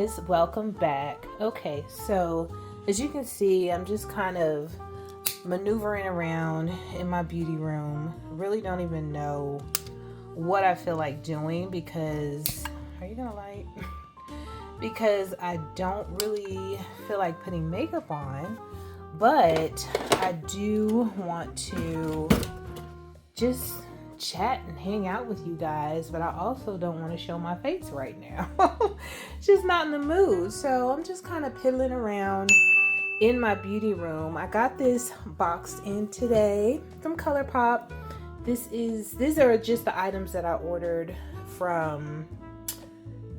guys, welcome back. Okay, so as you can see, I'm just kind of maneuvering around in my beauty room. Really don't even know what I feel like doing because, are you gonna light? Because I don't really feel like putting makeup on, but I do want to just chat and hang out with you guys, but I also don't want to show my face right now. Just not in the mood. So I'm just kind of piddling around in my beauty room. I got this boxed in today from ColourPop. These are just the items that I ordered from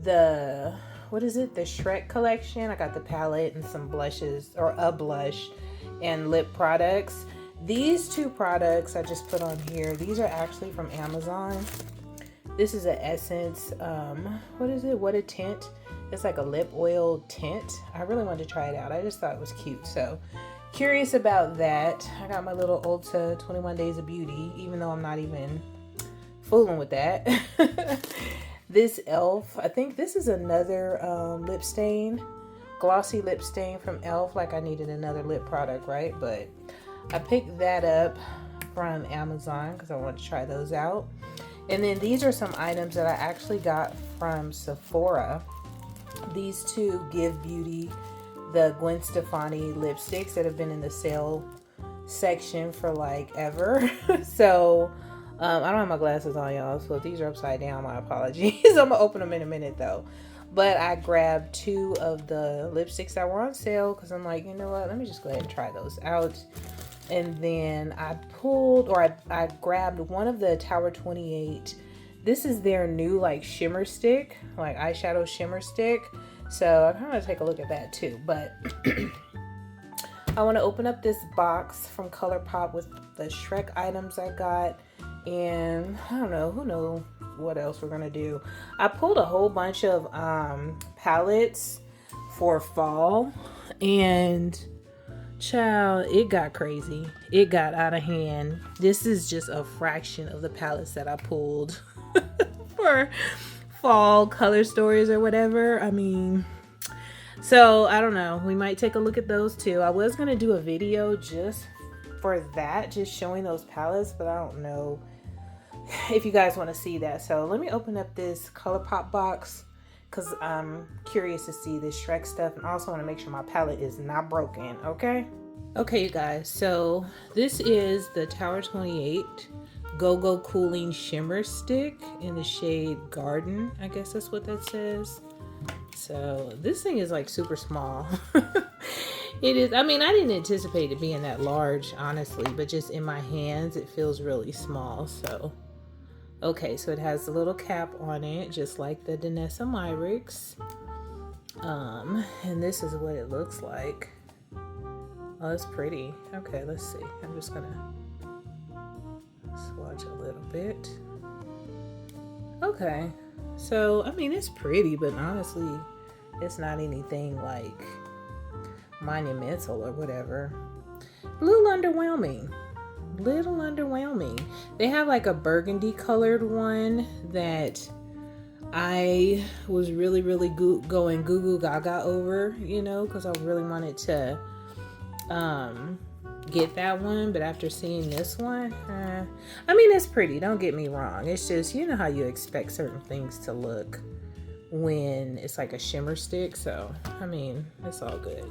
the, what is it? The Shrek collection. I got the palette and some blushes, or a blush and lip products. These two products I just put on here, these are actually from Amazon. This is an Essence, what is it? What a Tint. It's like a lip oil tint. I really wanted to try it out. I just thought it was cute. So curious about that. I got my little Ulta 21 Days of Beauty, even though I'm not even fooling with that. This e.l.f., I think this is another lip stain, glossy lip stain from e.l.f. Like I needed another lip product, right? But I picked that up from Amazon because I wanted to try those out. And then these are some items that I actually got from Sephora. These two Give Beauty, the Gwen Stefani lipsticks that have been in the sale section for like ever. So I don't have my glasses on, y'all, so if these are upside down, my apologies. I'm gonna open them in a minute though. But I grabbed two of the lipsticks that were on sale because I'm like, you know what, let me just go ahead and try those out. And then I grabbed one of the Tower 28. This is their new like shimmer stick, like eyeshadow shimmer stick. So I'm gonna take a look at that too. But I want to open up this box from ColourPop with the Shrek items I got. And I don't know, who knows what else we're gonna do. I pulled a whole bunch of palettes for fall, and child, it got crazy. It got out of hand. This is just a fraction of the palettes that I pulled for fall color stories or whatever. I mean, so I don't know. We might take a look at those too. I was gonna do a video just for that, just showing those palettes, but I don't know if you guys want to see that. So let me open up this ColourPop box because I'm curious to see this Shrek stuff, and also want to make sure my palette is not broken. Okay, you guys, so this is the Tower 28 Go-Go Cooling Shimmer Stick in the shade Garden. I guess that's what that says. So this thing is like super small. It is, I mean, I didn't anticipate it being that large, honestly, but just in my hands it feels really small. So okay, so it has a little cap on it, just like the Danessa Myricks. And this is what it looks like. Oh, it's pretty. Okay, let's see. I'm just gonna swatch a little bit. Okay, so I mean, it's pretty, but honestly, it's not anything like monumental or whatever. A little underwhelming. They have like a burgundy colored one that I was really going goo goo gaga over, you know, because I really wanted to get that one. But after seeing this one, I mean, it's pretty, don't get me wrong. It's just, you know how you expect certain things to look when it's like a shimmer stick. So I mean, it's all good.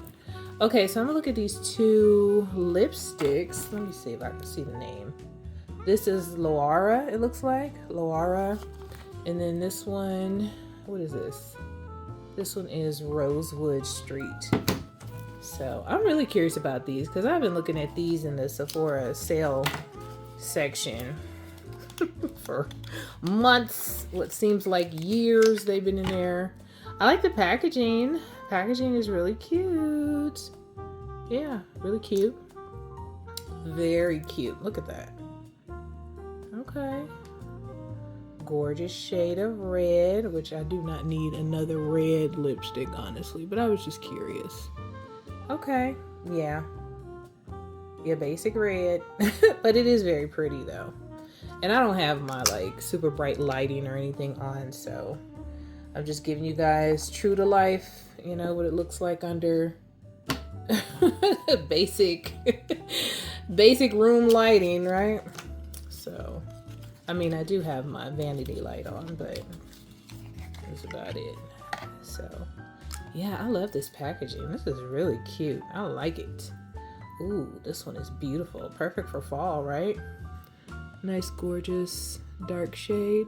Okay, so I'm gonna look at these two lipsticks. Let me see if I can see the name. This is Loara, it looks like. Loara. And then this one, what is this? This one is Rosewood Street. So I'm really curious about these because I've been looking at these in the Sephora sale section for months. What seems like years they've been in there. I like the packaging. Packaging is really cute. Yeah, really cute. Very cute. Look at that. Okay. Gorgeous shade of red, which I do not need another red lipstick, honestly, but I was just curious. Okay. Yeah. Yeah, basic red. But it is very pretty though. And I don't have my like super bright lighting or anything on, so I'm just giving you guys true to life, you know, what it looks like under basic room lighting, right? So, I mean, I do have my vanity light on, but that's about it. So, yeah, I love this packaging. This is really cute. I like it. Ooh, this one is beautiful. Perfect for fall, right? Nice, gorgeous, dark shade.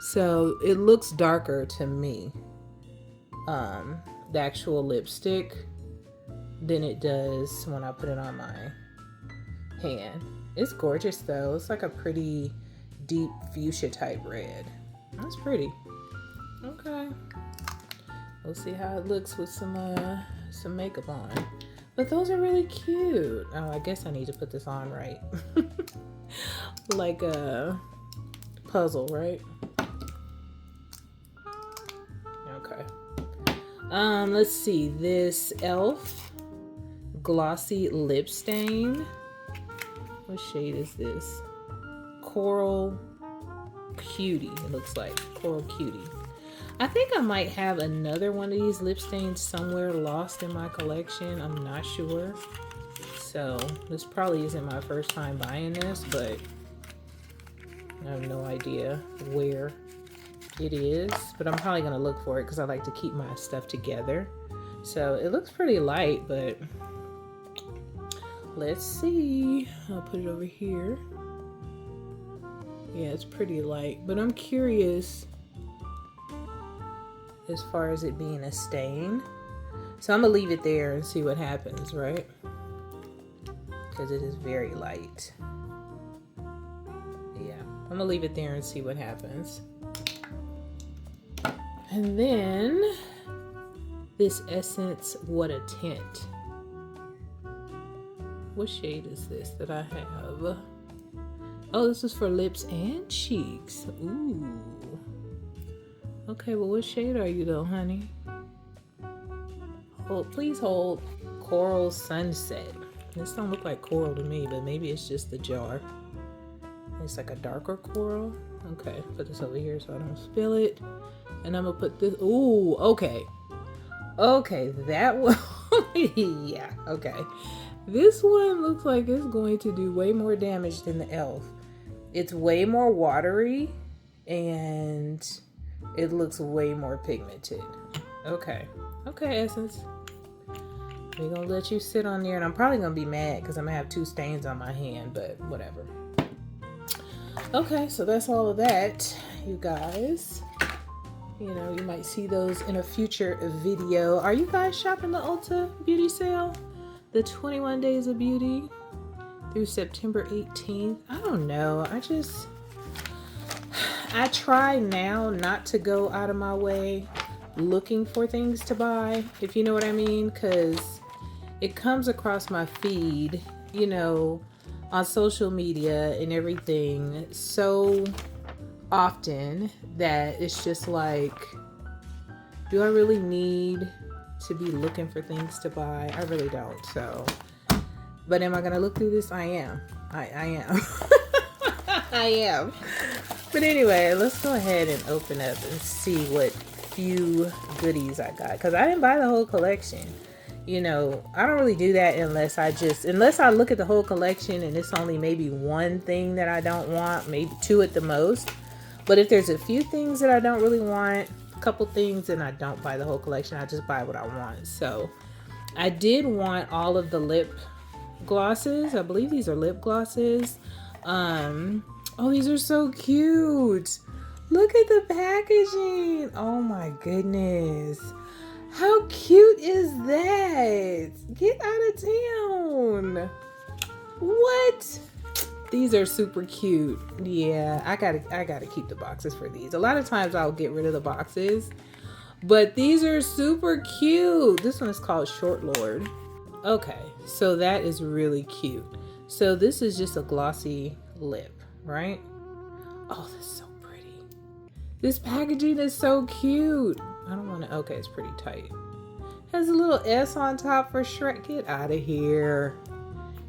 So it looks darker to me, the actual lipstick, than it does when I put it on my hand. It's gorgeous though. It's like a pretty deep fuchsia type red. That's pretty. Okay. We'll see how it looks with some makeup on. But those are really cute. Oh, I guess I need to put this on right. Like a puzzle, right? Okay. Let's see. This e.l.f. glossy lip stain. What shade is this? Coral Cutie, it looks like. Coral Cutie. I think I might have another one of these lip stains somewhere lost in my collection. I'm not sure. So this probably isn't my first time buying this, but I have no idea where it is. But I'm probably gonna look for it because I like to keep my stuff together. So it looks pretty light, but let's see. I'll put it over here. Yeah, it's pretty light, but I'm curious as far as it being a stain. So I'm gonna leave it there and see what happens, right? Because it is very light. Yeah, I'm gonna leave it there and see what happens. And then this Essence What a Tint. What shade is this that I have? Oh, this is for lips and cheeks. Ooh. Okay, well, what shade are you though, honey? Hold, please hold. Coral Sunset. This don't look like coral to me, but maybe it's just the jar. It's like a darker coral. Okay, put this over here so I don't spill it. And I'm gonna put this. Ooh, okay. Okay, that one. Yeah, okay. This one looks like it's going to do way more damage than the e.l.f. It's way more watery and it looks way more pigmented. Okay. Okay, Essence. We're gonna let you sit on there, and I'm probably gonna be mad because I'm gonna have two stains on my hand, but whatever. Okay, so that's all of that, you guys. You know, you might see those in a future video. Are you guys shopping the Ulta beauty sale? The 21 Days of Beauty through September 18th. I don't know. I try now not to go out of my way looking for things to buy, if you know what I mean, because it comes across my feed, you know, on social media and everything so often that it's just like, do I really need to be looking for things to buy? I really don't. So, but am I gonna look through this? I am. I am. I am. But anyway, let's go ahead and open up and see what few goodies I got, because I didn't buy the whole collection. You know, I don't really do that unless I look at the whole collection and it's only maybe one thing that I don't want, maybe two at the most. But if there's a few things that I don't really want, a couple things, and I don't buy the whole collection, I just buy what I want. So I did want all of the lip glosses. I believe these are lip glosses. Oh, these are so cute. Look at the packaging. Oh my goodness. How cute is that? Get out of town. What? These are super cute. Yeah, I gotta keep the boxes for these. A lot of times I'll get rid of the boxes, but these are super cute. This one is called Short Lord. Okay, so that is really cute. So this is just a glossy lip, right? Oh, that's so pretty. This packaging is so cute. I don't want to, okay, it's pretty tight. Has a little S on top for Shrek. Get out of here.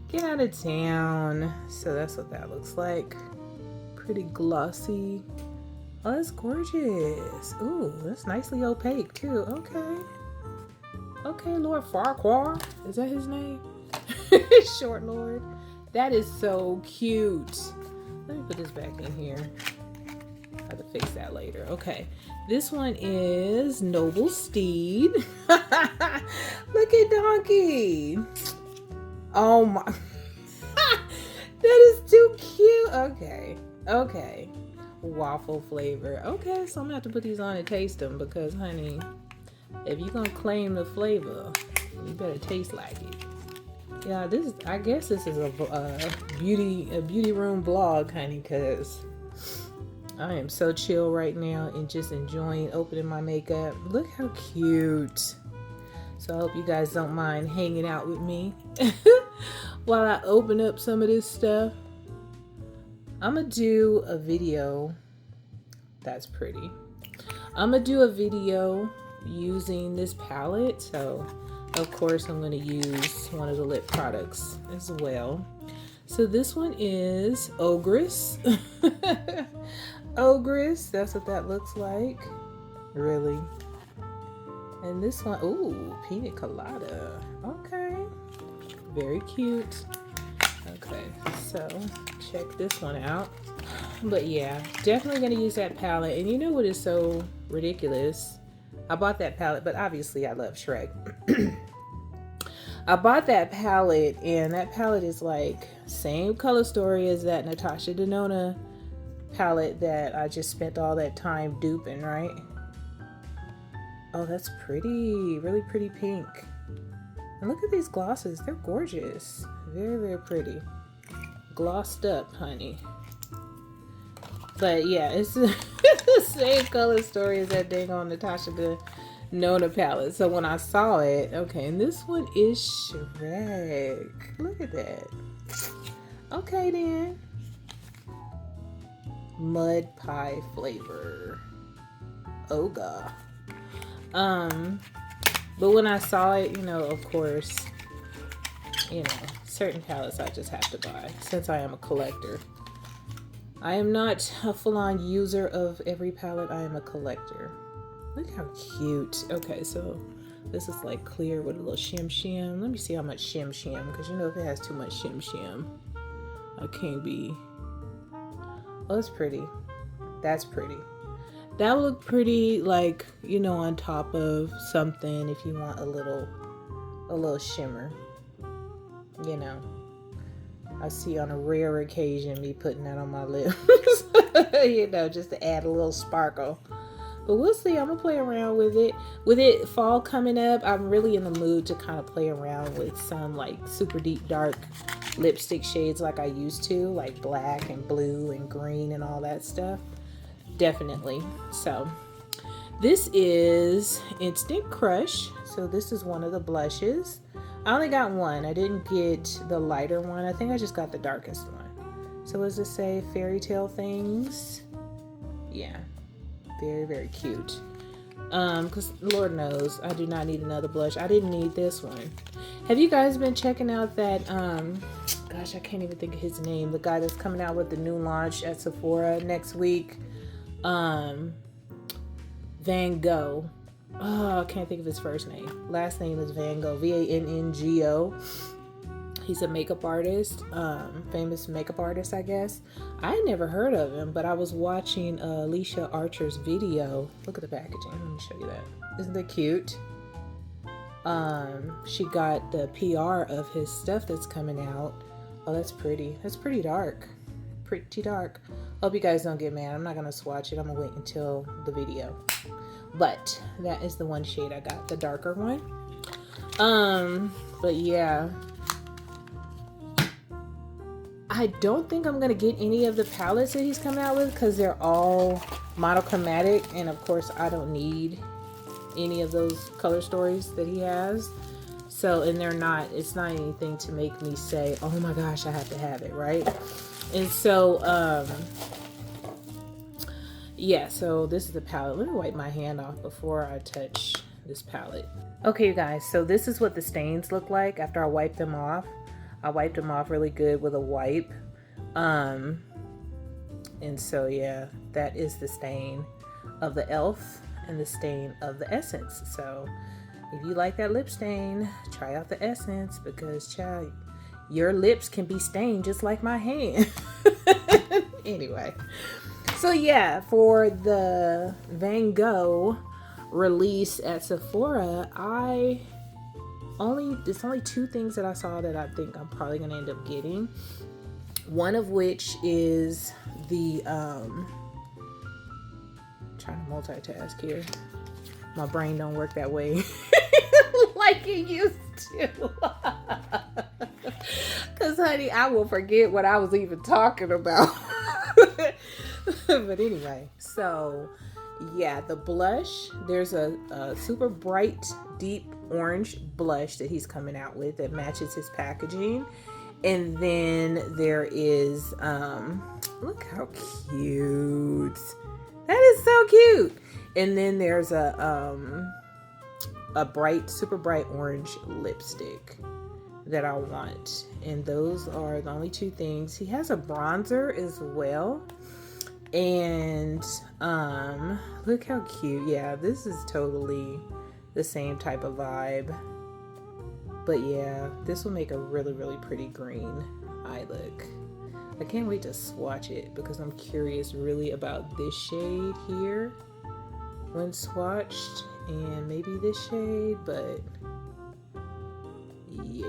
Get out of town. So that's what that looks like. Pretty glossy Oh, that's gorgeous. Ooh, that's nicely opaque too. Okay. Okay, Lord Farquhar. Is that his name? Short Lord. That is so cute. Let me put this back in here. I have to fix that later. Okay. This one is Noble Steed. Look at Donkey. Oh my. That is too cute. Okay. Okay. Waffle flavor. Okay, so I'm gonna have to put these on and taste them because, honey, if you're gonna claim the flavor, you better taste like it. Yeah, I guess this is a beauty room vlog, honey, because I am so chill right now and just enjoying opening my makeup. Look how cute. So I hope you guys don't mind hanging out with me while I open up some of this stuff. I'm gonna do a video. That's pretty. I'm gonna do a video using this palette. So of course I'm gonna use one of the lip products as well. So this one is Ogress. Ogress, that's what that looks like. Really. And this one, ooh, Pina Colada. Okay. Very cute. Okay, so check this one out. But yeah, definitely gonna use that palette. And you know what is so ridiculous? I bought that palette, but obviously I love Shrek. I bought that palette, and that palette is like same color story as that Natasha Denona palette that I just spent all that time duping, right? Oh, that's pretty. Really pretty pink. And look at these glosses. They're gorgeous. Very, very pretty. Glossed up, honey. But yeah, it's the same color story as that dang on Natasha Denona palette. So when I saw it, okay, and this one is Shrek. Look at that. Okay then. Mud pie flavor. Oh god. But when I saw it, you know, of course, you know, certain palettes I just have to buy since I am a collector. I am not a full-on user of every palette. I am a collector. Look how cute. Okay, so this is like clear with a little shim shim. Let me see how much shim shim, because you know if it has too much shim shim, I can't be. Oh, that's pretty. That's pretty. That would look pretty, like, you know, on top of something if you want a little shimmer. You know, I see on a rare occasion me putting that on my lips. You know, just to add a little sparkle. But we'll see. I'm gonna play around with it. With it fall coming up, I'm really in the mood to kind of play around with some like super deep dark lipstick shades like I used to, like black and blue and green and all that stuff. Definitely. So this is Instant Crush. So this is one of the blushes. I only got one. I didn't get the lighter one. I think I just got the darkest one. So what does it say? Fairy tale things. Yeah. Very, very cute. Because Lord knows I do not need another blush. I didn't need this one. Have you guys been checking out that gosh, I can't even think of his name. The guy that's coming out with the new launch at Sephora next week. Van Gogh. Oh, I can't think of his first name. Last name is Van Gogh. Vanngo. He's a makeup artist, famous makeup artist, I guess. I had never heard of him, but I was watching Alicia Archer's video. Look at the packaging. Let me show you that. Isn't that cute? She got the PR of his stuff that's coming out. Oh, that's pretty. That's pretty dark. Pretty dark. Hope you guys don't get mad. I'm not going to swatch it. I'm going to wait until the video. But that is the one shade I got. The darker one. But yeah. I don't think I'm going to get any of the palettes that he's coming out with because they're all monochromatic. And of course, I don't need any of those color stories that he has. So, and they're not, it's not anything to make me say, oh my gosh, I have to have it, right? And so, yeah, so this is the palette. Let me wipe my hand off before I touch this palette. Okay, you guys, so this is what the stains look like after I wipe them off. I wiped them off really good with a wipe. And so yeah, that is the stain of the e.l.f. and the stain of the Essence. So if you like that lip stain, try out the Essence, because child, your lips can be stained just like my hand. Anyway, so yeah, for the Van Gogh release at Sephora, there's only two things that I saw that I think I'm probably gonna end up getting. One of which is the trying to multitask here. My brain don't work that way like it used to. Cause honey, I will forget what I was even talking about. But anyway, so yeah, the blush, there's a super bright deep orange blush that he's coming out with that matches his packaging. And then there is look how cute, that is so cute. And then there's a super bright orange lipstick that I want, and those are the only two things. He has a bronzer as well, and look how cute. Yeah, this is totally the same type of vibe, but yeah, this will make a really, really pretty green eye look. I can't wait to swatch it because I'm curious really about this shade here when swatched, and maybe this shade, but yeah,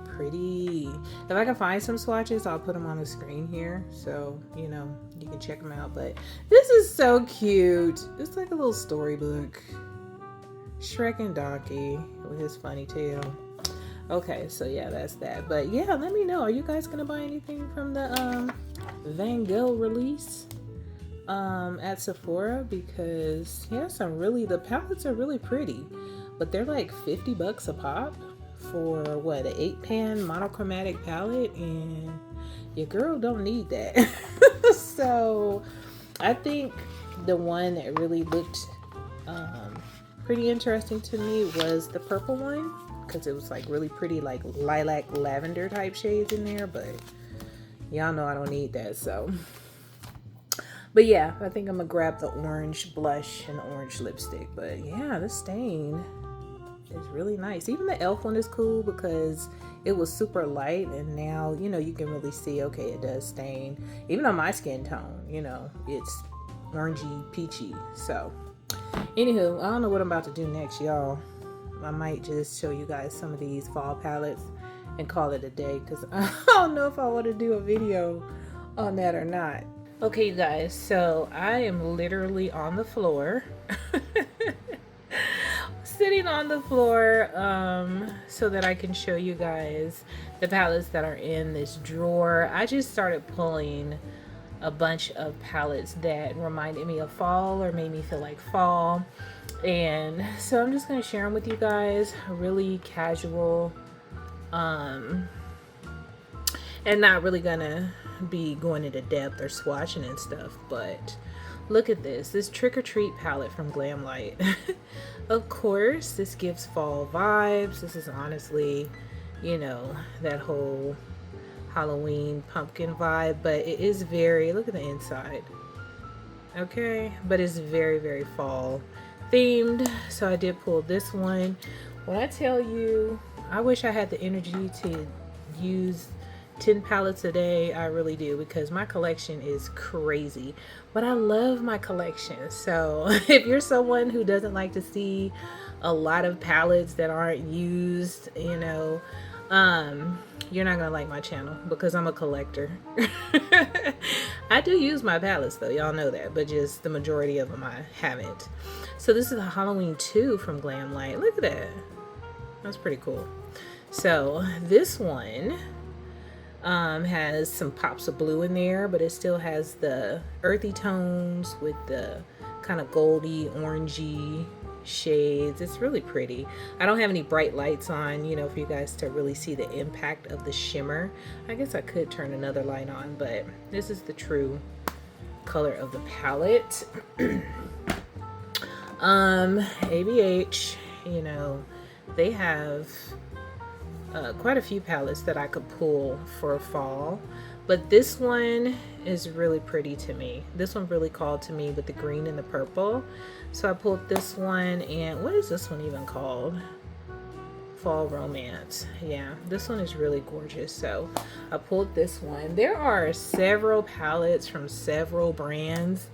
pretty. If I can find some swatches, I'll put them on the screen here, so you know, you can check them out. But this is so cute. It's like a little storybook. Shrek and Donkey with his funny tail. Okay, so yeah, that's that. But yeah, let me know, are you guys gonna buy anything from the Van Gogh release at Sephora? Because yeah, the palettes are really pretty, but they're like $50 a pop for what, an 8-pan monochromatic palette, and your girl don't need that. So I think the one that really looked pretty interesting to me was the purple one, because it was like really pretty, like lilac lavender type shades in there, but y'all know I don't need that. So but yeah, I think I'm gonna grab the orange blush and the orange lipstick. But yeah, the stain is really nice. Even the e.l.f. one is cool because it was super light, and now, you know, you can really see, okay, it does stain. Even on my skin tone, you know, it's orangey, peachy. So anywho, I don't know what I'm about to do next, y'all. I might just show you guys some of these fall palettes and call it a day, because I don't know if I want to do a video on that or not. Okay, you guys, so I am literally on the floor. Sitting on the floor so that I can show you guys the palettes that are in this drawer. I just started pulling a bunch of palettes that reminded me of fall or made me feel like fall, and so I'm just going to share them with you guys. Really casual, and not really gonna be going into depth or swatching and stuff. But look at this Trick or Treat palette from Glamlight. Of course, this gives fall vibes. This is honestly, you know, that whole Halloween pumpkin vibe, but it is very, look at the inside, okay, but it's very, very fall themed. So I did pull this one. When I tell you, I wish I had the energy to use 10 palettes a day. I really do, because my collection is crazy, but I love my collection. So if you're someone who doesn't like to see a lot of palettes that aren't used, you know, you're not gonna like my channel, because I'm a collector. I do use my palettes though, y'all know that, but just the majority of them I haven't. So this is the Halloween 2 from Glamlight. Look at that, that's pretty cool. So this one has some pops of blue in there, but it still has the earthy tones with the kind of goldy orangey shades. It's really pretty. I don't have any bright lights on, you know, for you guys to really see the impact of the shimmer. I guess I could turn another light on, but this is the true color of the palette. ABH, you know, they have quite a few palettes that I could pull for fall, But this one is really pretty to me. This one really called to me with the green and the purple. So I pulled this one, and what is this one even called? Fall Romance. Yeah, this one is really gorgeous. So I pulled this one. There are several palettes from several brands,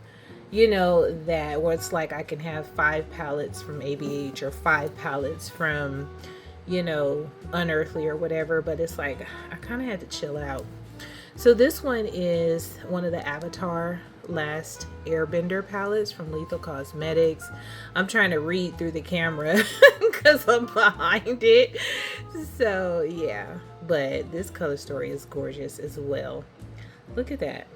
you know, that where it's like I can have 5 palettes from ABH or 5 palettes from, you know, Unearthly or whatever, but it's like I kind of had to chill out. So this one is one of the Avatar Last Airbender palettes from Lethal Cosmetics. I'm trying to read through the camera because I'm behind it. So yeah, but this color story is gorgeous as well. Look at that.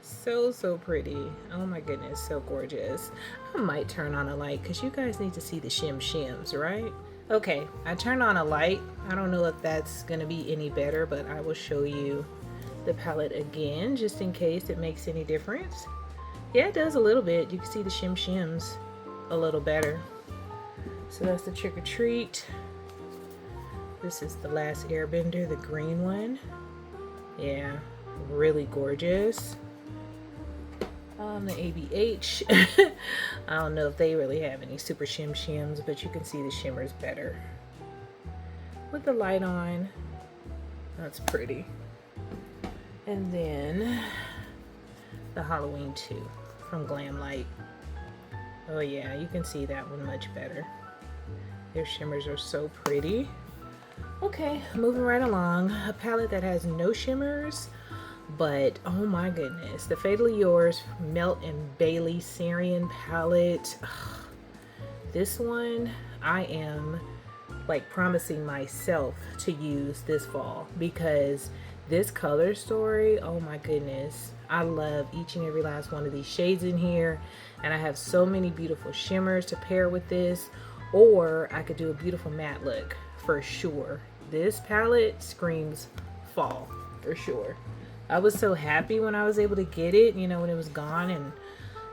So pretty. Oh my goodness, so gorgeous. I might turn on a light because you guys need to see the shims, right? Okay, I turned on a light. I don't know if that's gonna be any better, but I will show you the palette again just in case it makes any difference. Yeah, it does a little bit. You can see the shims a little better. So that's the Trick or Treat. This is the Last Airbender, the green one. Yeah, really gorgeous. The ABH. I don't know if they really have any super shims, but you can see the shimmers better with the light on. That's pretty. And then the Halloween 2 from Glam Light. Oh yeah, you can see that one much better. Their shimmers are so pretty. Okay, moving right along. A palette that has no shimmers, but oh my goodness, the Fatally Yours Melt and Bailey Syrian palette. Ugh, this one I am like promising myself to use this fall because this color story, oh my goodness, I love each and every last one of these shades in here, and I have so many beautiful shimmers to pair with this, or I could do a beautiful matte look for sure. This palette screams fall for sure. I was so happy when I was able to get it, you know, when it was gone and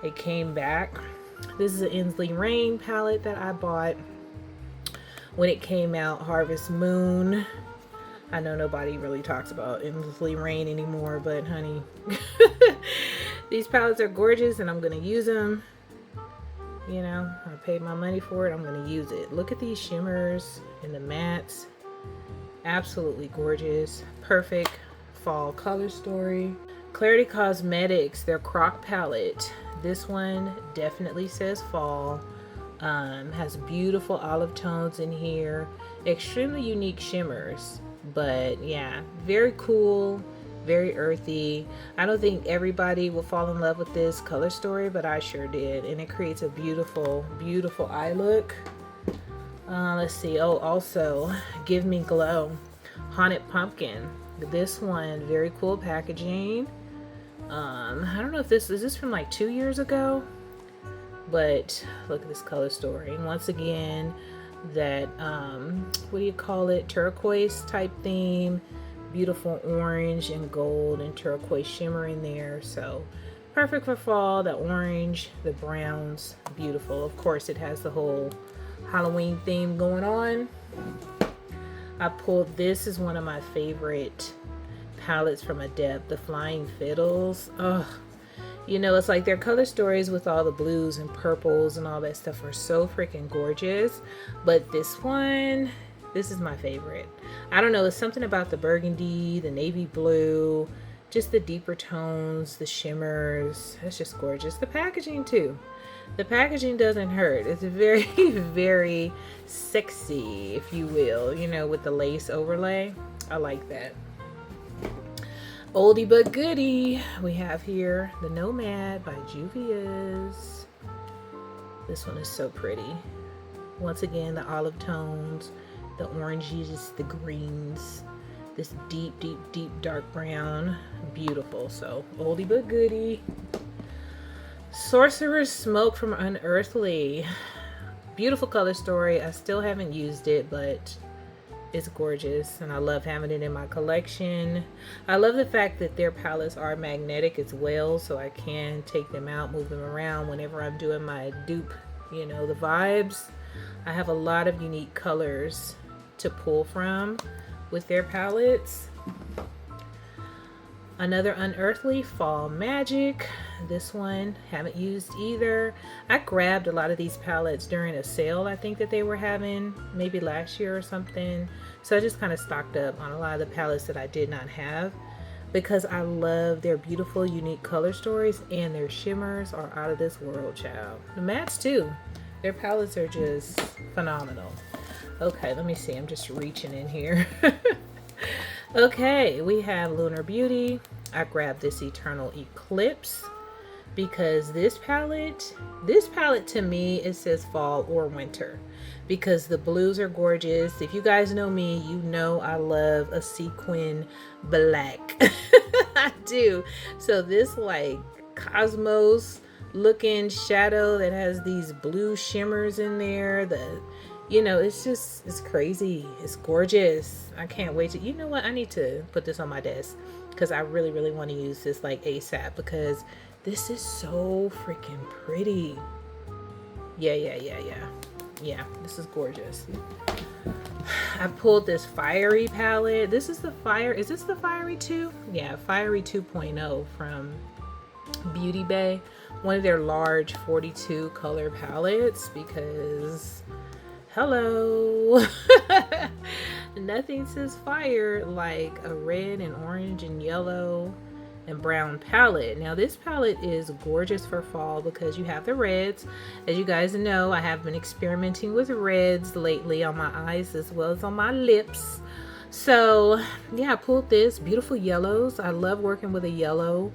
it came back. This is an Inslee Rain palette that I bought when it came out, Harvest Moon. I know nobody really talks about Inslee Rain anymore, but honey, these palettes are gorgeous and I'm gonna use them. You know, I paid my money for it, I'm gonna use it. Look at these shimmers and the mattes. Absolutely gorgeous. Perfect fall color story. Clarity Cosmetics, their Croc palette. This one definitely says fall. Has beautiful olive tones in here. Extremely unique shimmers. But yeah, very cool, very earthy. I don't think everybody will fall in love with this color story, but I sure did. And it creates a beautiful, beautiful eye look. Let's see. Oh, also, Give Me Glow Haunted Pumpkin. This one, very cool packaging. I don't know if this is from like 2 years ago, but look at this color story. And once again, that what do you call it, turquoise type theme, beautiful orange and gold and turquoise shimmer in there. So perfect for fall. The orange, the browns, beautiful. Of course, it has the whole Halloween theme going on. I pulled, this is one of my favorite palettes from Adept, the Flying Fiddles. Oh, you know, it's like their color stories with all the blues and purples and all that stuff are so freaking gorgeous. But this one, this is my favorite. I don't know, it's something about the burgundy, the navy blue, just the deeper tones, the shimmers. It's just gorgeous. The packaging too. The packaging doesn't hurt. It's very, very sexy, if you will, you know, with the lace overlay. I like that. Oldie but goodie, we have here the Nomad by Juvia's. This one is so pretty. Once again, the olive tones, the oranges, the greens, this deep, deep, deep dark brown. Beautiful. So oldie but goodie. Sorcerer's Smoke from Unearthly. Beautiful color story. I still haven't used it, but it's gorgeous and I love having it in my collection. I love the fact that their palettes are magnetic as well, so I can take them out, move them around whenever I'm doing my dupe, you know, the vibes. I have a lot of unique colors to pull from with their palettes. Another Unearthly Fall Magic. This one, haven't used either. I grabbed a lot of these palettes during a sale I think that they were having, maybe last year or something. So I just kind of stocked up on a lot of the palettes that I did not have because I love their beautiful, unique color stories, and their shimmers are out of this world, child. The mattes too. Their palettes are just phenomenal. Okay, let me see. I'm just reaching in here. Okay, we have Lunar Beauty. I grabbed this Eternal Eclipse because this palette to me, it says fall or winter because the blues are gorgeous. If you guys know me, you know I love a sequin black. I do. So this like cosmos looking shadow that has these blue shimmers in there, you know, it's crazy. It's gorgeous. I can't wait to, you know what? I need to put this on my desk because I really, really want to use this like ASAP because this is so freaking pretty. Yeah, this is gorgeous. I pulled this Fiery palette. This is the is this the Fiery 2? Yeah, Fiery 2.0 from Beauty Bay. One of their large 42 color palettes because hello. Nothing says fire like a red and orange and yellow and brown palette. Now this palette is gorgeous for fall because you have the reds. As you guys know, I have been experimenting with reds lately on my eyes as well as on my lips. So yeah, I pulled this beautiful yellows. I love working with a yellow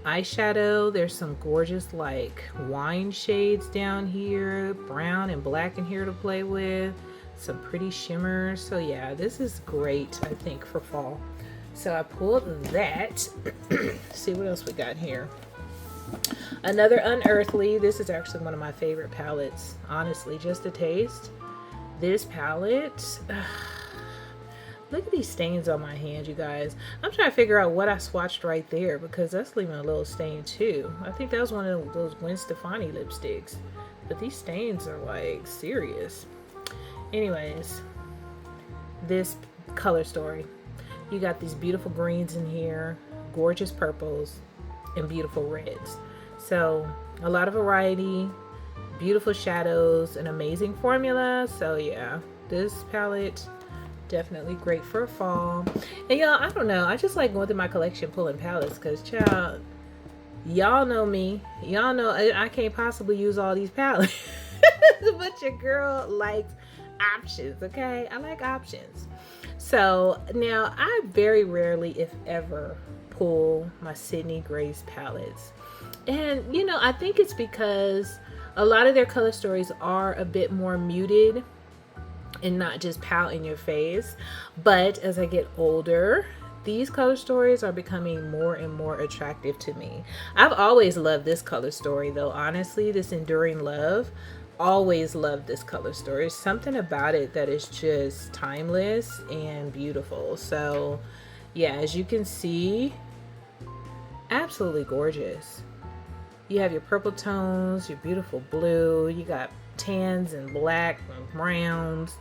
eyeshadow. There's some gorgeous like wine shades down here, brown and black in here to play with, some pretty shimmers. So yeah, this is great I think for fall. So I pulled that. See what else we got here. Another Unearthly. This is actually one of my favorite palettes, honestly, just a taste. This palette, look at these stains on my hand, you guys. I'm trying to figure out what I swatched right there because that's leaving a little stain too. I think that was one of those Gwen Stefani lipsticks. But these stains are like serious. Anyways, this color story. You got these beautiful greens in here, gorgeous purples, and beautiful reds. So a lot of variety, beautiful shadows, an amazing formula. So yeah, this palette, definitely great for fall. And y'all, I don't know, I just like going through my collection pulling palettes because child, y'all know me, y'all know I can't possibly use all these palettes. But your girl likes options. Okay, I like options. So now I very rarely, if ever, pull my Sydney Grace palettes, and you know, I think it's because a lot of their color stories are a bit more muted and not just pout in your face. But as I get older, these color stories are becoming more and more attractive to me. I've always loved this color story though, honestly, this Enduring Love. Always loved this color story. Something about it that is just timeless and beautiful. So yeah, as you can see, absolutely gorgeous. You have your purple tones, your beautiful blue, you got tans and black and browns,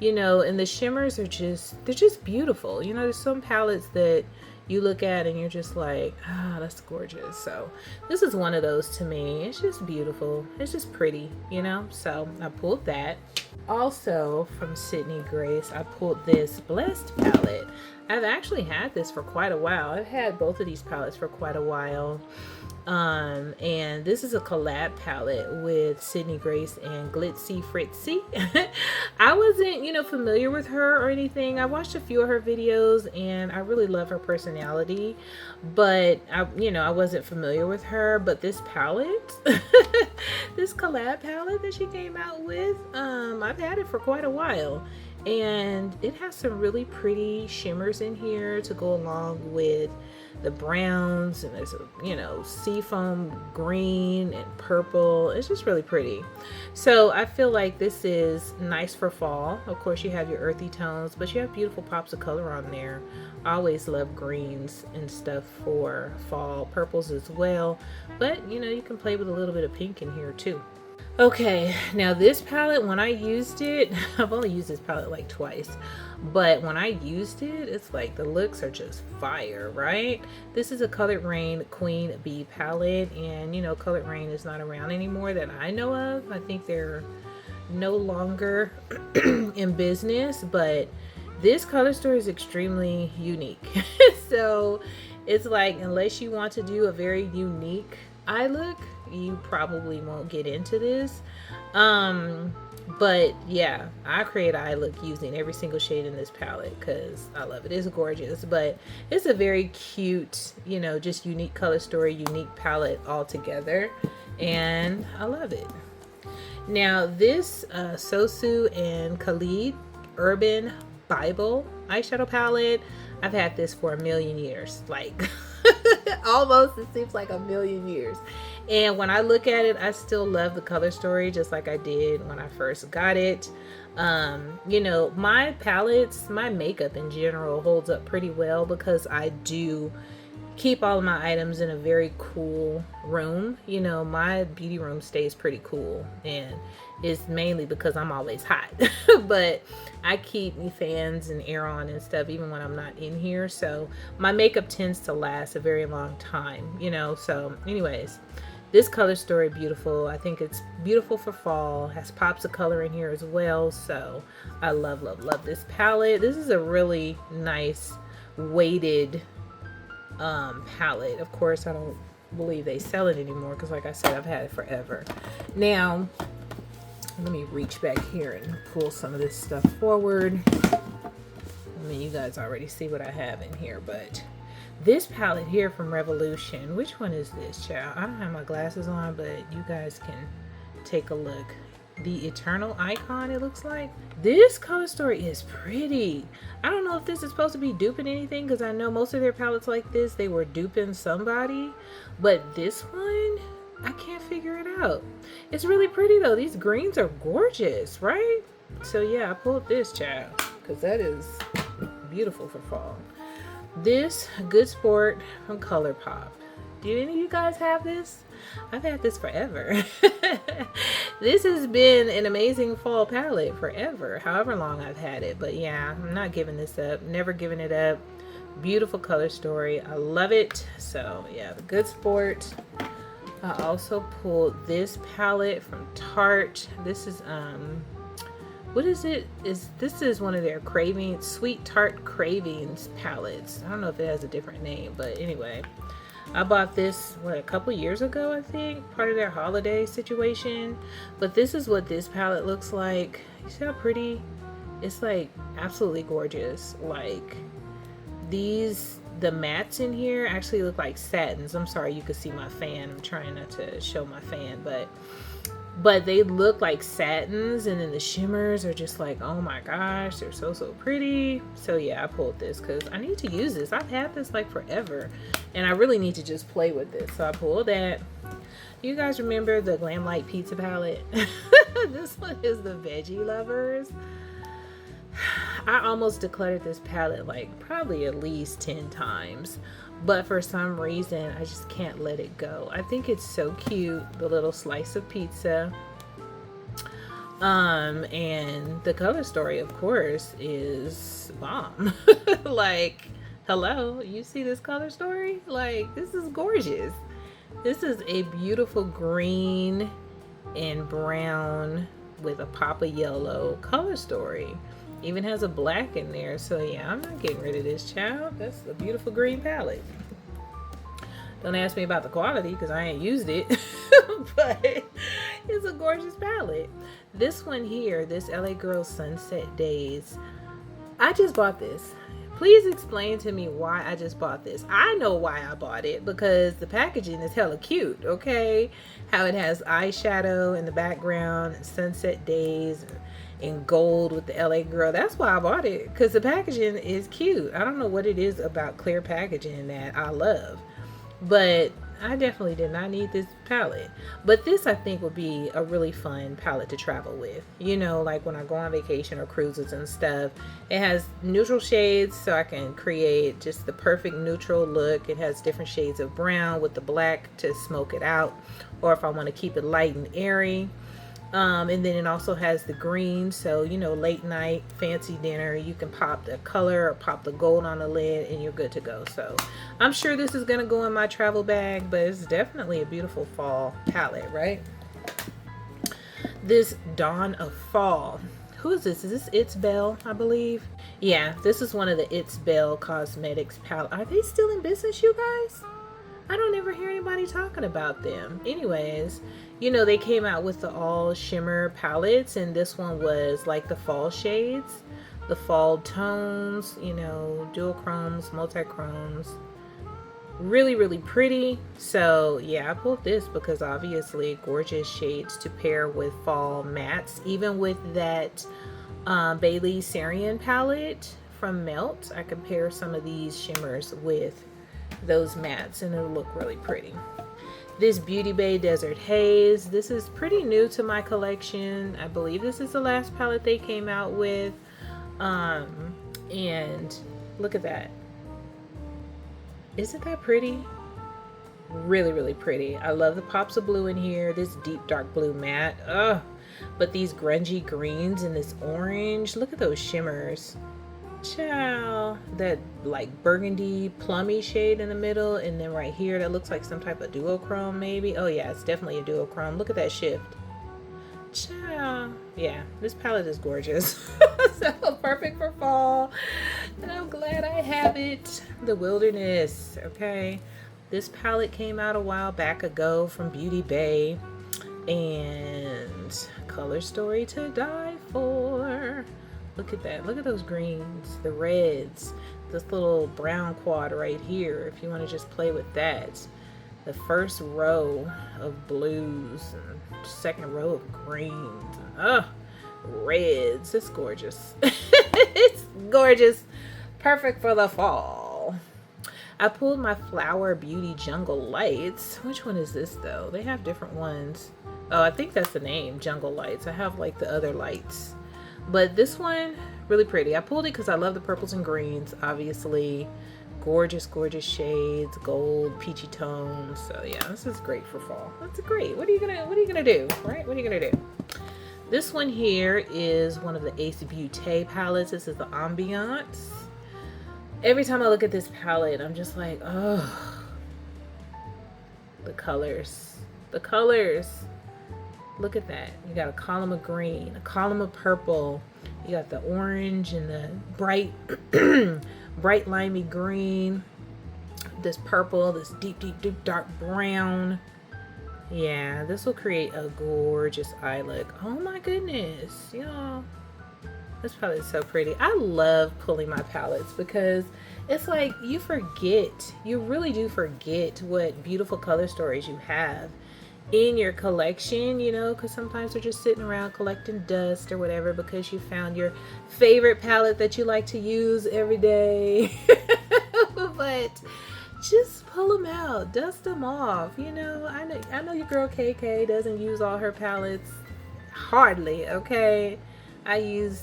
you know, and the shimmers are just, they're just beautiful. You know, there's some palettes that you look at and you're just like, ah, that's gorgeous. So this is one of those to me. It's just beautiful. It's just pretty, you know? So I pulled that. Also from Sydney Grace, I pulled this Blessed palette. I've actually had this for quite a while. I've had both of these palettes for quite a while. And this is a collab palette with Sydney Grace and Glitzy Fritzy. I wasn't, you know, familiar with her or anything. I watched a few of her videos and I really love her personality, but I wasn't familiar with her. But this palette, this collab palette that she came out with, I've had it for quite a while. And it has some really pretty shimmers in here to go along with the browns, and there's a, you know, seafoam green and purple. It's just really pretty. So I feel like this is nice for fall. Of course you have your earthy tones, but you have beautiful pops of color on there. I always love greens and stuff for fall, purples as well, but you know, you can play with a little bit of pink in here too. Okay, now this palette, when I used it, I've only used this palette like twice, but when I used it, it's like the looks are just fire, right? This is a Colored Rain Queen Bee palette, and you know, Colored Rain is not around anymore that I know of. I think they're no longer in business, but this color story is extremely unique. So it's like, unless you want to do a very unique eye look, you probably won't get into this. But yeah, I create eye look using every single shade in this palette because I love it. It's gorgeous, but it's a very cute, you know, just unique color story, unique palette altogether, and I love it. Now this Sosu and Khalid Urban Bible eyeshadow palette, I've had this for a million years, like almost, it seems like a million years. And when I look at it, I still love the color story just like I did when I first got it. You know, my palettes, my makeup in general holds up pretty well because I do keep all of my items in a very cool room. You know, my beauty room stays pretty cool, and it's mainly because I'm always hot. But I keep fans and air on and stuff even when I'm not in here, so my makeup tends to last a very long time, you know. So anyways, this color story, beautiful. I think it's beautiful for fall. Has pops of color in here as well, so I love this palette. This is a really nice weighted palette. Of course, I don't believe they sell it anymore because, like I said, I've had it forever. Now let me reach back here and pull some of this stuff forward. I mean, you guys already see what I have in here, but this palette here from Revolution, which one is this, child? I don't have my glasses on, but you guys can take a look. The Eternal Icon, it looks like. This color story is pretty. I don't know if this is supposed to be duping anything, because I know most of their palettes like this, they were duping somebody, but this one, I can't figure it out. It's really pretty though. These greens are gorgeous, right? So yeah, I pulled this, child, because that is beautiful for fall. This Good Sport from ColourPop. Do any of you guys have this? I've had this forever. This has been an amazing fall palette forever, however long I've had it. But yeah, I'm not giving this up. Never giving it up. Beautiful color story. I love it. So yeah, the Good Sport. I also pulled this palette from Tarte. This is what is it? This is one of their Cravings, Sweet Tart Cravings palettes. I don't know if it has a different name, but anyway, I bought this a couple years ago, I think, part of their holiday situation. But this is what this palette looks like. You see how pretty? It's like absolutely gorgeous. Like the mattes in here actually look like satins. I'm sorry, you could see my fan. I'm trying not to show my fan, but they look like satins, and then the shimmers are just like, oh my gosh, they're so pretty. So yeah, I pulled this because I need to use this. I've had this like forever, and I really need to just play with this. So I pulled that. You guys remember the Glam Light Pizza palette? This one is the Veggie Lovers. I almost decluttered this palette like probably at least 10 times, but for some reason I just can't let it go. I think it's so cute, the little slice of pizza. And the color story, of course, is bomb. Like, hello, you see this color story? Like, this is gorgeous. This is a beautiful green and brown with a pop of yellow color story. Even has a black in there. So yeah, I'm not getting rid of this, child. That's a beautiful green palette. Don't ask me about the quality because I ain't used it. But it's a gorgeous palette. This one here, this LA Girl Sunset Days, I just bought this. Please explain to me why I just bought this. I know why I bought it, because the packaging is hella cute, okay? How it has eyeshadow in the background, Sunset Days, in gold with the LA Girl. That's why I bought it, because the packaging is cute. I don't know what it is about clear packaging that I love, but I definitely did not need this palette. But this, I think, would be a really fun palette to travel with, you know, like when I go on vacation or cruises and stuff. It has neutral shades, so I can create just the perfect neutral look. It has different shades of brown with the black to smoke it out, or if I want to keep it light and airy. And then it also has the green, so you know, late night fancy dinner, you can pop the color or pop the gold on the lid and you're good to go. So I'm sure this is gonna go in my travel bag, but it's definitely a beautiful fall palette, right? This Dawn of Fall, who is this? Is this It's Belle, I believe? Yeah, this is one of the It's Belle Cosmetics palette. Are they still in business, you guys? I don't ever hear anybody talking about them. Anyways, you know, they came out with the all shimmer palettes, and this one was like the fall shades, the fall tones, you know, dual chromes, multi-chromes. Really, really pretty. So yeah, I pulled this because obviously gorgeous shades to pair with fall mattes. Even with that Bailey Sarian palette from Melt, I can pair some of these shimmers with those mattes and it'll look really pretty. This Beauty Bay Desert Haze, this is pretty new to my collection. I believe this is the last palette they came out with. And look at that. Isn't that pretty? Really, really pretty. I love the pops of blue in here. This deep dark blue matte. Ugh. But these grungy greens and this orange. Look at those shimmers. Ciao. That like burgundy plummy shade in the middle, and then right here that looks like some type of duochrome maybe. Oh yeah, it's definitely a duochrome. Look at that shift. Ciao. Yeah, this palette is gorgeous. So perfect for fall, and I'm glad I have it. The Wilderness. Okay, this palette came out a while back ago from Beauty Bay, and color story to die for. Look at that. Look at those greens, the reds, this little brown quad right here, if you want to just play with that. The first row of blues and second row of greens. Reds. It's gorgeous. It's gorgeous. Perfect for the fall. I pulled my Flower Beauty Jungle Lights. Which one is this though? They have different ones. Oh, I think that's the name, Jungle Lights. I have like the other lights. But this one, really pretty. I pulled it because I love the purples and greens, obviously. Gorgeous, gorgeous shades, gold, peachy tones. So yeah, this is great for fall. That's great. What are you gonna do? Right? What are you gonna do? This one here is one of the Ace Beauty palettes. This is the Ambiance. Every time I look at this palette, I'm just like, oh, the colors. The colors. Look at that. You got a column of green, a column of purple. You got the orange and the bright, bright limey green. This purple, this deep, deep, deep dark brown. Yeah, this will create a gorgeous eye look. Oh my goodness, y'all. This palette is so pretty. I love pulling my palettes because it's like you forget, you really do forget what beautiful color stories you have in your collection, you know, because sometimes they're just sitting around collecting dust or whatever because you found your favorite palette that you like to use every day. But just pull them out, dust them off, you know. I know your girl KK doesn't use all her palettes, hardly, okay. Because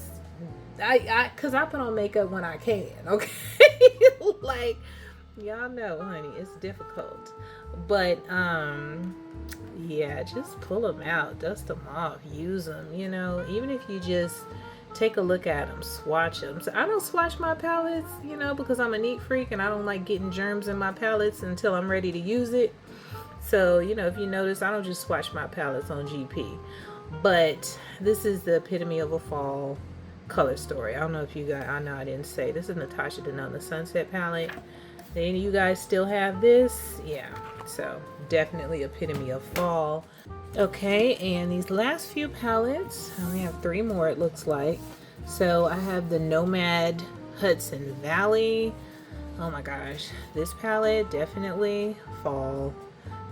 I put on makeup when I can, okay. Like, y'all know, honey, it's difficult. But yeah, just pull them out, dust them off, use them, you know. Even if you just take a look at them, swatch them. So I don't swatch my palettes, you know, because I'm a neat freak and I don't like getting germs in my palettes until I'm ready to use it. So, you know, if you notice, I don't just swatch my palettes on GP. But this is the epitome of a fall color story. I don't know if you guys, I know I didn't say, this is Natasha Denona Sunset palette. Any of you guys still have this? Yeah, so definitely epitome of fall. Okay, and these last few palettes, I only have 3 more it looks like. So I have the Nomad Hudson Valley. Oh my gosh, this palette, definitely fall.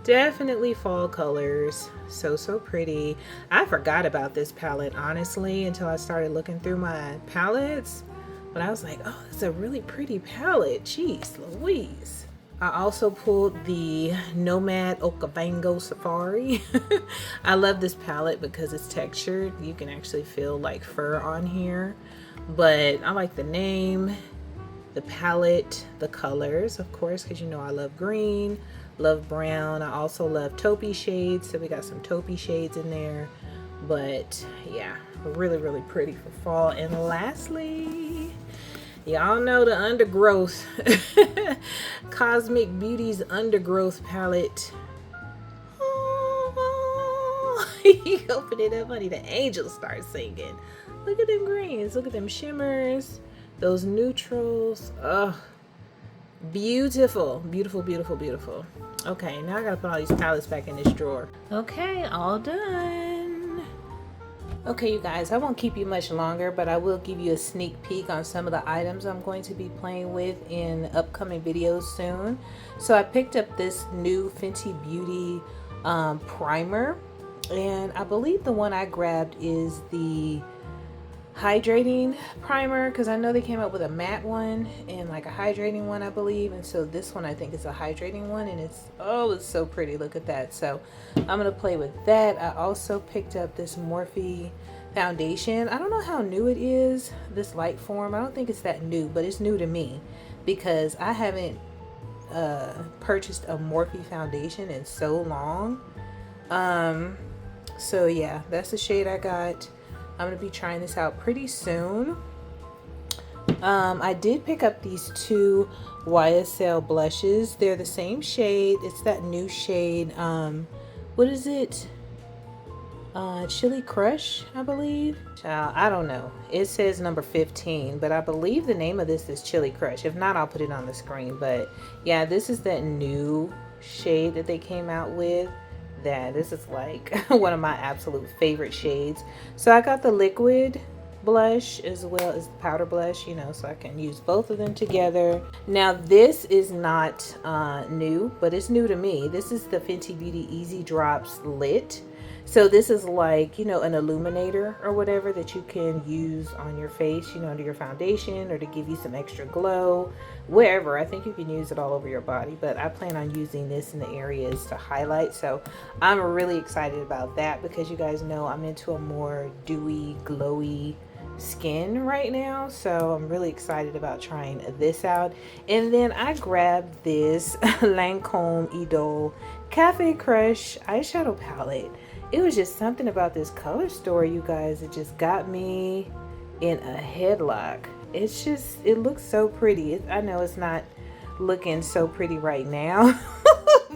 Definitely fall colors. So pretty. I forgot about this palette, honestly, until I started looking through my palettes. But I was like, oh, it's a really pretty palette. Jeez Louise. I also pulled the Nomad Okavango Safari. I love this palette because it's textured. You can actually feel like fur on here. But I like the name, the palette, the colors, of course, because you know I love green, love brown. I also love taupey shades, so we got some taupey shades in there. But yeah, really, really pretty for fall. And lastly, y'all know the Undergrowth Cosmic Beauty's Undergrowth palette. Oh, you open it up, honey, the angels start singing. Look at them greens, look at them shimmers, those neutrals. Oh, beautiful, beautiful, beautiful, beautiful. Okay, now I gotta put all these palettes back in this drawer. Okay, all done. Okay, you guys, I won't keep you much longer, but I will give you a sneak peek on some of the items I'm going to be playing with in upcoming videos soon. So I picked up this new Fenty Beauty primer, and I believe the one I grabbed is the hydrating primer, because I know they came up with a matte one and like a hydrating one, I believe, and so this one I think is a hydrating one, and it's so pretty. Look at that. So I'm gonna play with that. I also picked up this Morphe foundation. I don't know how new it is, this light form. I don't think it's that new, but it's new to me because I haven't purchased a Morphe foundation in so long. So yeah, that's the shade I got. I'm going to be trying this out pretty soon. I did pick up these two YSL blushes. They're the same shade. It's that new shade. What is it? Chili Crush, I believe. I don't know. It says number 15, but I believe the name of this is Chili Crush. If not, I'll put it on the screen. But yeah, this is that new shade that they came out with. This is like one of my absolute favorite shades. So I got the liquid blush as well as the powder blush, you know, so I can use both of them together. Now this is not new, but it's new to me. This is the Fenty Beauty Easy Drops Lit. So this is like, you know, an illuminator or whatever that you can use on your face, you know, under your foundation or to give you some extra glow, wherever. I think you can use it all over your body, but I plan on using this in the areas to highlight. So I'm really excited about that because you guys know I'm into a more dewy, glowy skin right now. So I'm really excited about trying this out. And then I grabbed this Lancome Idole Cafe Crush eyeshadow palette. It was just something about this color story, you guys. It just got me in a headlock. It's just, it looks so pretty. I know it's not looking so pretty right now,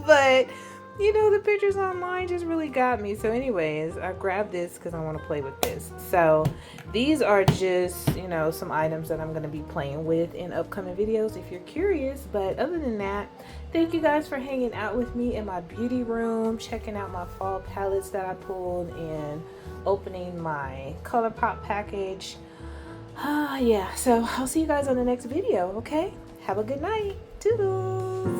but you know, the pictures online just really got me. So anyways, I grabbed this because I want to play with this. So these are just, you know, some items that I'm going to be playing with in upcoming videos if you're curious. But other than that, thank you guys for hanging out with me in my beauty room, checking out my fall palettes that I pulled, and opening my ColourPop package. Yeah, so I'll see you guys on the next video, okay? Have a good night. Toodles!